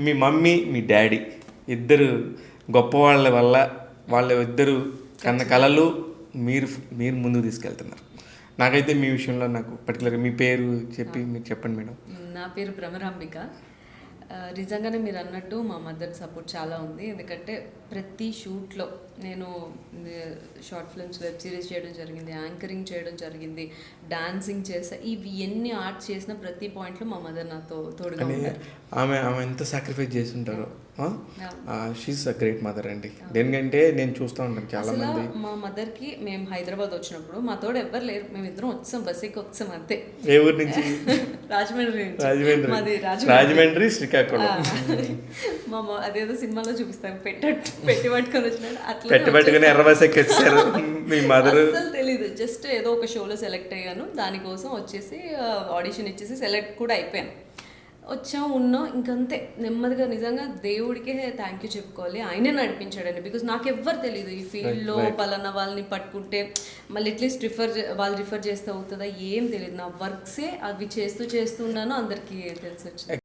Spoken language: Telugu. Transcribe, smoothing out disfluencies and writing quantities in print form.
మీ మమ్మీ మీ డాడీ ఇద్దరు గొప్ప వాళ్ళ వల్ల వాళ్ళ ఇద్దరు కన్న కళలు మీరు మీరు ముందుకు తీసుకెళ్తున్నారు. నాకైతే మీ విషయంలో నాకు పర్టికులర్గా మీ పేరు చెప్పి మీరు చెప్పండి మేడం. నా పేరు భ్రమరాంబిక. నిజంగానే మీరు అన్నట్టు మా మదర్ సపోర్ట్ చాలా ఉంది. ఎందుకంటే ప్రతి షూట్లో నేను షార్ట్ ఫిల్మ్స్, వెబ్ సిరీస్ చేయడం జరిగింది, యాంకరింగ్ చేయడం జరిగింది, డాన్సింగ్ చేసా. ఇవి ఎన్ని ఆర్ట్ చేసిన ప్రతి పాయింట్లో మా మదర్ నాతో తోడుగా ఉంటారు. ఆమె ఎంత సాక్రిఫైస్ చేస్తుంటారో. షీఈస్ అ గ్రేట్ మదర్ అండి. దేనికంటే నేను చూస్తూ ఉంటాను చాలా మంది. మా మదర్కి మేము హైదరాబాద్ వచ్చినప్పుడు మా తోడు ఎవ్వరు లేరు, మేమిద్దరం వచ్చాం, బస్ ఎక్కి వచ్చాం అంతే. ఏ ఊరు నుంచి? రాజమండ్రి. రాజమండ్రి శ్రీకాకుళం. మా అదేదో సినిమాలో చూపిస్తాం, పెట్టి పట్టుకొని వచ్చినాడు అట్లా పెట్టి పట్టుకుని ఎర్ర బస్ ఎక్కి వచ్చారు మీ మదర్. అసలు తెలీదు, జస్ట్ ఏదో ఒక షోలో సెలెక్ట్ అయ్యాను, దానికోసం వచ్చేసి ఆడిషన్ ఇచ్చేసి సెలెక్ట్ కూడా అయిపోయాను. వచ్చాం, ఉన్నాం, ఇంకంతే నెమ్మదిగా. నిజంగా దేవుడికే థ్యాంక్ యూ చెప్పుకోవాలి, ఆయనే నడిపించాడండి. బికాజ్ నాకు ఎవ్వరు తెలియదు ఈ ఫీల్డ్లో పలానా వాళ్ళని పట్టుకుంటే మళ్ళీ అట్లీస్ట్ వాళ్ళు రిఫర్ చేస్తే అవుతుందా ఏం తెలియదు. నా వర్క్సే అవి చేస్తున్నాను, అందరికీ తెలిసి వచ్చింది.